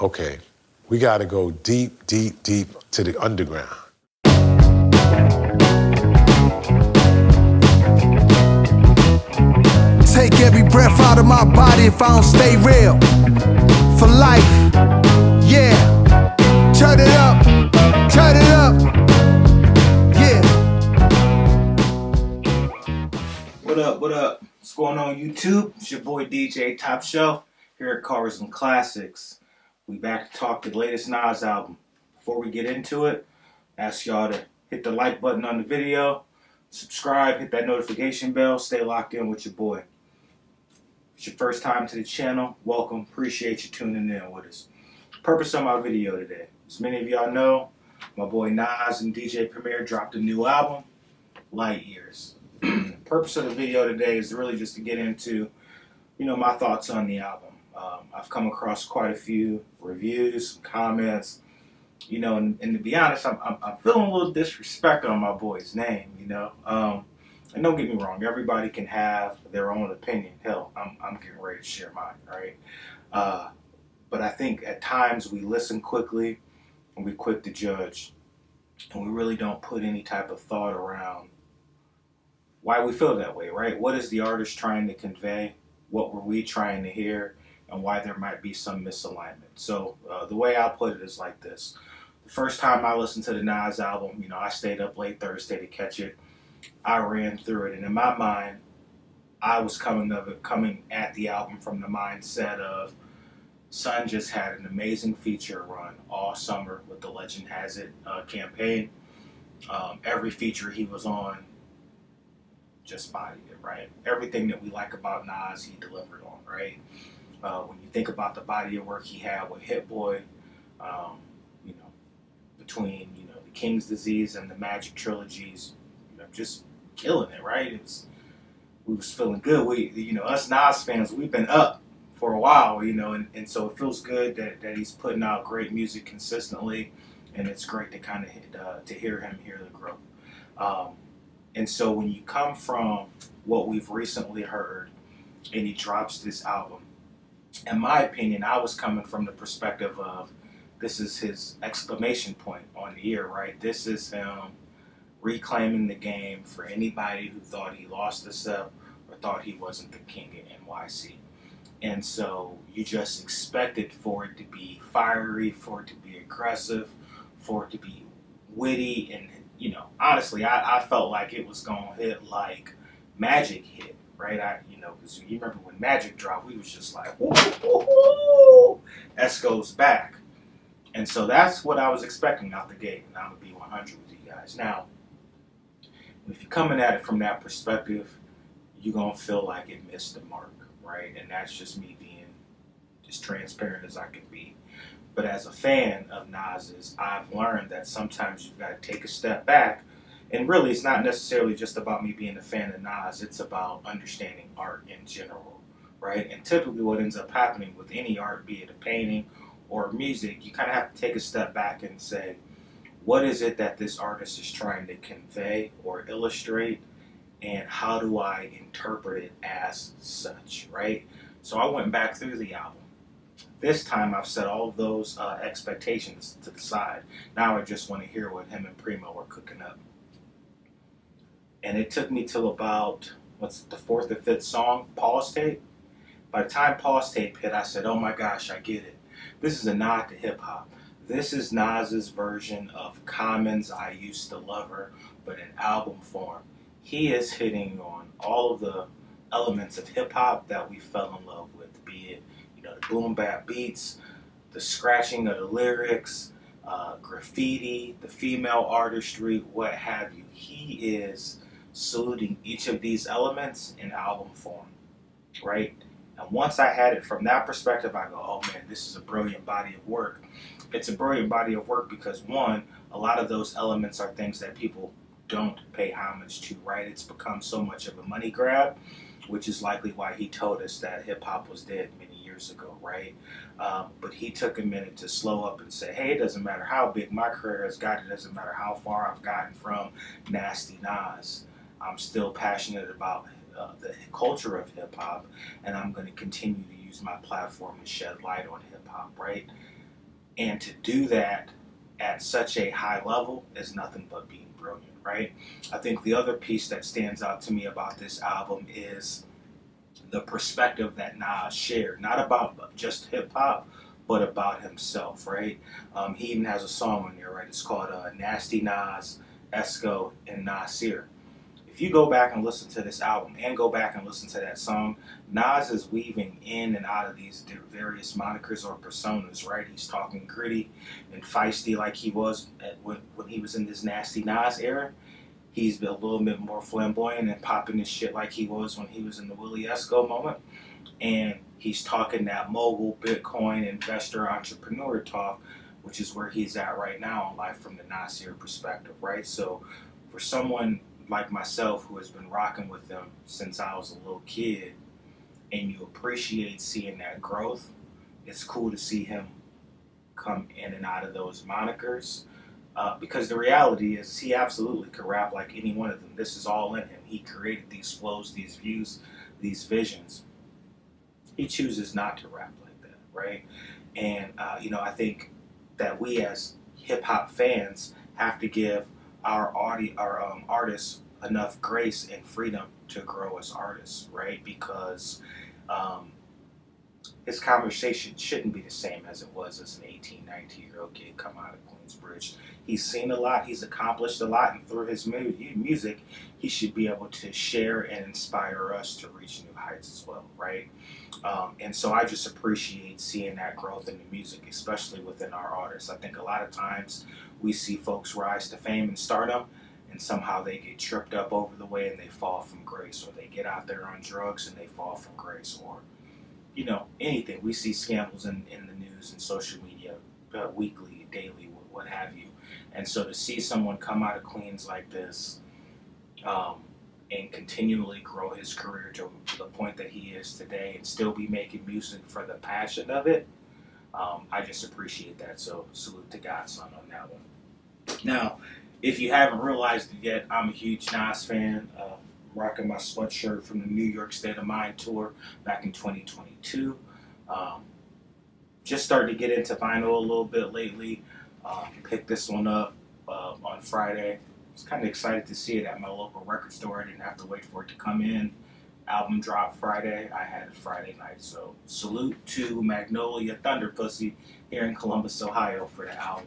Okay, we gotta go deep, deep, deep to the underground. Take every breath out of my body if I don't stay real. For life, yeah. Turn it up, turn it up, yeah. What up, what up? What's going on YouTube? It's your boy DJ Top Shelf here at Cars and Classics. We back to talk the latest Nas album. Before we get into it, ask y'all to hit the like button on the video, subscribe, hit that notification bell, stay locked in with your boy. If it's your first time to the channel, welcome. Appreciate you tuning in with us. Purpose of my video today. As many of y'all know, my boy Nas and DjPremier dropped a new album, Lightyears. Purpose of the video today is really just to get into, my thoughts on the album. I've come across quite a few reviews, comments, and to be honest, I'm feeling a little disrespect on my boy's name, and don't get me wrong, everybody can have their own opinion. Hell, I'm getting ready to share mine, right? But I think at times we listen quickly and we're quick to judge, and we really don't put any type of thought around why we feel that way, right? What is the artist trying to convey? What were we trying to hear? And why there might be some misalignment. So the way I put it is like this. The first time I listened to the Nas album, I stayed up late Thursday to catch it. I ran through it, and in my mind, I was coming at the album from the mindset of Son just had an amazing feature run all summer with the Legend Has It campaign. Every feature he was on just bodied it, right? Everything that we like about Nas, he delivered on, right? When you think about the body of work he had with Hit Boy, between the King's Disease and the Magic trilogies, just killing it, right? We was feeling good. We, us Nas fans, we've been up for a while, and so it feels good that he's putting out great music consistently, and it's great to kind of to hear the growth. And so when you come from what we've recently heard, and he drops this album, in my opinion, I was coming from the perspective of this is his exclamation point on the year, right? This is him reclaiming the game for anybody who thought he lost the step or thought he wasn't the king in NYC. And so you just expected for it to be fiery, for it to be aggressive, for it to be witty. And, honestly, I felt like it was going to hit like Magic hit, right? Because you remember when Magic dropped, we was just like, woo, Esco's back. And so that's what I was expecting out the gate, and I'm going to be 100 with you guys. Now, if you're coming at it from that perspective, you're going to feel like it missed the mark, right? And that's just me being as transparent as I can be. But as a fan of Nas's, I've learned that sometimes you've got to take a step back. And really, it's not necessarily just about me being a fan of Nas. It's about understanding art in general, right? And typically what ends up happening with any art, be it a painting or music, you kind of have to take a step back and say, what is it that this artist is trying to convey or illustrate, and how do I interpret it as such, right? So I went back through the album. This time I've set all of those expectations to the side. Now I just want to hear what him and Primo are cooking up. And it took me till about, the fourth or fifth song, Pause Tape. By the time Pause Tape hit, I said, oh my gosh, I get it. This is a nod to hip hop. This is Nas's version of Common's I Used to Love Her, but in album form. He is hitting on all of the elements of hip hop that we fell in love with, be it, the boom-bap beats, the scratching of the lyrics, graffiti, the female artistry, what have you. He is saluting each of these elements in album form, right? And once I had it from that perspective, I go, oh man, this is a brilliant body of work. It's a brilliant body of work because, one, a lot of those elements are things that people don't pay homage to, right? It's become so much of a money grab, which is likely why he told us that hip-hop was dead many years ago, right? But he took a minute to slow up and say, hey, it doesn't matter how big my career has gotten, it doesn't matter how far I've gotten from Nasty Nas. I'm still passionate about the culture of hip-hop, and I'm going to continue to use my platform to shed light on hip-hop, right? And to do that at such a high level is nothing but being brilliant, right? I think the other piece that stands out to me about this album is the perspective that Nas shared, not about just hip hop, but about himself, right? He even has a song on there, right? It's called Nasty Nas, Esco, and Nasir. If you go back and listen to this album and go back and listen to that song, Nas is weaving in and out of these various monikers or personas, right? He's talking gritty and feisty like he was when he was in this Nasty Nas era. He's been a little bit more flamboyant and popping his shit like he was when he was in the Willie Esco moment. And he's talking that mogul, Bitcoin, investor, entrepreneur talk, which is where he's at right now in life from the Nasir perspective, right? So for someone like myself who has been rocking with them since I was a little kid, and you appreciate seeing that growth, it's cool to see him come in and out of those monikers. Because the reality is he absolutely could rap like any one of them. This is all in him. He created these flows, these views, these visions. He chooses not to rap like that, right? And, I think that we as hip-hop fans have to give our artists enough grace and freedom to grow as artists, right? Because his conversation shouldn't be the same as it was as an 18, 19-year-old kid come out of Queensbridge. He's seen a lot, he's accomplished a lot, and through his music, he should be able to share and inspire us to reach new heights as well, right? And so I just appreciate seeing that growth in the music, especially within our artists. I think a lot of times we see folks rise to fame and stardom, and somehow they get tripped up over the way and they fall from grace, or they get out there on drugs and they fall from grace, or anything. We see scandals in the news and social media weekly, daily, what have you. And so to see someone come out of Queens like this and continually grow his career to the point that he is today and still be making music for the passion of it, I just appreciate that. So salute to Godson on that one. Now, if you haven't realized it yet, I'm a huge Nas fan. Rocking my sweatshirt from the New York State of Mind tour back in 2022. Just started to get into vinyl a little bit lately. Picked this one up on Friday. I was kind of excited to see it at my local record store. I didn't have to wait for it to come in. Album dropped Friday. I had it Friday night. So salute to Magnolia Thunder Pussy here in Columbus, Ohio for the album.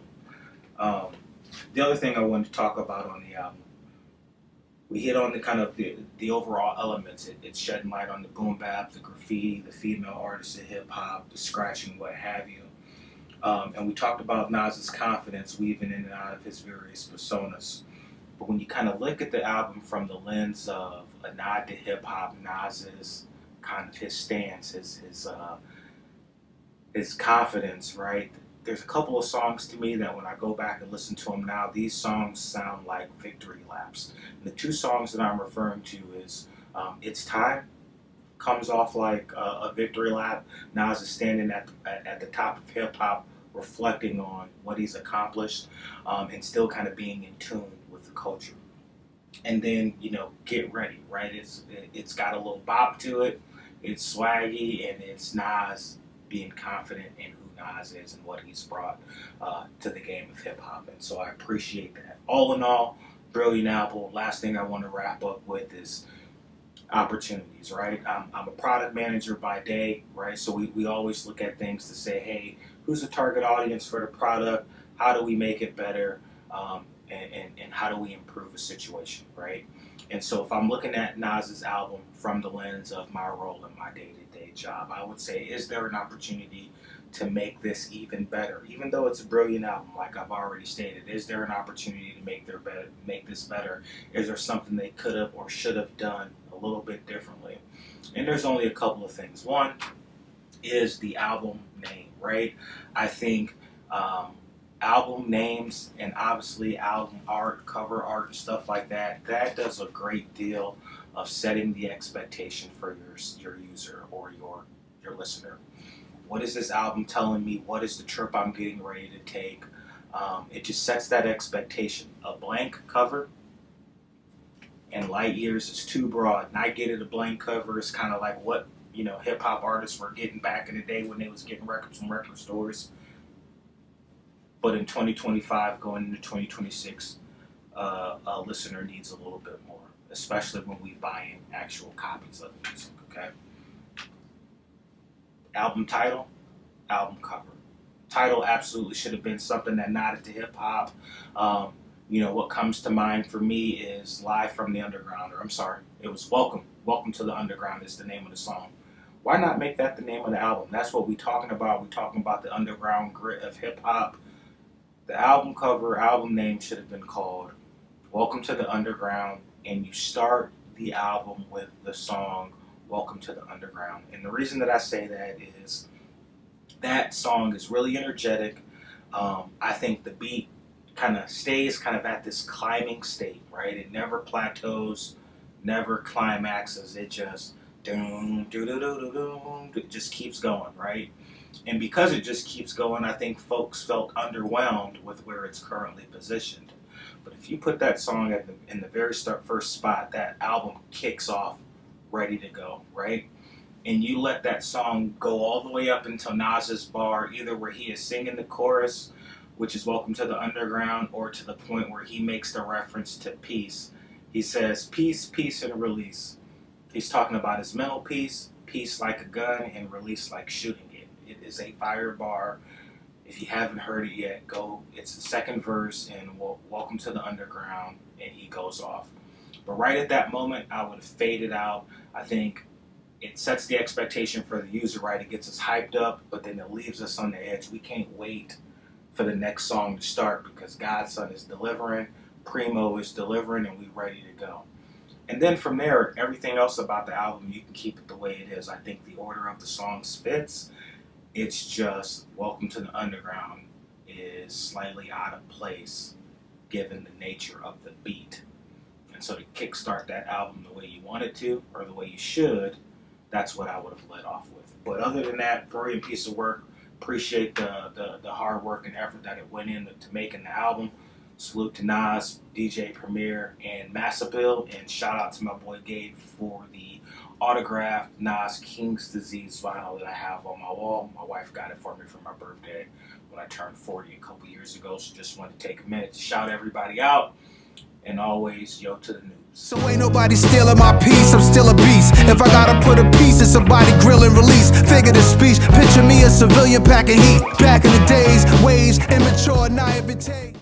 The other thing I wanted to talk about on the album, we hit on the kind of the overall elements. It's shedding light on the boom-bap, the graffiti, the female artists of hip-hop, the scratching, what have you. And we talked about Nas's confidence weaving in and out of his various personas. But when you kind of look at the album from the lens of a nod to hip-hop, Nas's kind of his stance, his confidence, right? There's a couple of songs to me that when I go back and listen to them now, these songs sound like victory laps. And the two songs that I'm referring to is It's Time, comes off like a victory lap. Nas is standing at the top of hip-hop, reflecting on what he's accomplished and still kind of being in tune with the culture. And then, Get Ready, right? It's got a little bop to it. It's swaggy, and it's Nas being confident in who Nas is and what he's brought to the game of hip-hop. And so I appreciate that. All in all, brilliant album. Last thing I want to wrap up with is opportunities, right? I'm a product manager by day, right? So we always look at things to say, hey, who's the target audience for the product? How do we make it better? And how do we improve a situation, right? And so if I'm looking at Nas's album from the lens of my role in my day-to-day job, I would say, is there an opportunity to make this even better? Even though it's a brilliant album, like I've already stated, is there an opportunity to make this better? Is there something they could have or should have done a little bit differently? And there's only a couple of things. One is the album name, right? I think album names and obviously album art, cover art, and stuff like that, that does a great deal of setting the expectation for your user or your listener. What is this album telling me? What is the trip I'm getting ready to take? It just sets that expectation. A blank cover and Lightyears is too broad. And I get it, a blank cover is kind of like what hip-hop artists were getting back in the day when they was getting records from record stores. But in 2025, going into 2026, a listener needs a little bit more, especially when we buy in actual copies of the music, okay? Album title, album cover. Title absolutely should have been something that nodded to hip hop. What comes to mind for me is Live from the Underground, or I'm sorry, it was Welcome to the Underground is the name of the song. Why not make that the name of the album? That's what we're talking about. We're talking about the underground grit of hip hop. The album cover, album name should have been called Welcome to the Underground, and you start the album with the song Welcome to the Underground. And the reason that I say that is that song is really energetic. I think the beat kind of stays kind of at this climbing state, right? It never plateaus, never climaxes. It just it just keeps going, right? And because it just keeps going, I think folks felt underwhelmed with where it's currently positioned. But if you put that song in the very first spot, that album kicks off ready to go, right? And you let that song go all the way up until Nas's bar, either where he is singing the chorus, which is Welcome to the Underground, or to the point where he makes the reference to peace. He says, peace, peace, and release. He's talking about his mental peace, peace like a gun, and release like shooting it. It is a fire bar. If you haven't heard it yet, go. It's the second verse in Welcome to the Underground, and he goes off. But right at that moment, I would have faded out. I think it sets the expectation for the user, right? It gets us hyped up, but then it leaves us on the edge. We can't wait for the next song to start because Godson is delivering, Primo is delivering, and we're ready to go. And then from there, everything else about the album, you can keep it the way it is. I think the order of the songs fits. It's just Welcome to the Underground is slightly out of place given the nature of the beat. And so to kickstart that album the way you want it to, or the way you should, that's what I would have led off with. But other than that, brilliant piece of work. Appreciate the hard work and effort that it went into making the album. Salute to Nas, DjPremier, and Massapil, and shout out to my boy Gabe for the autographed Nas King's Disease vinyl that I have on my wall. My wife got it for me for my birthday when I turned 40 a couple years ago, so just wanted to take a minute to shout everybody out, and always, yo to the news. So ain't nobody stealing my peace, I'm still a beast. If I gotta put a piece in somebody grill and release, figure the speech, picture me a civilian packing heat. Back in the days, ways, immature, naivete.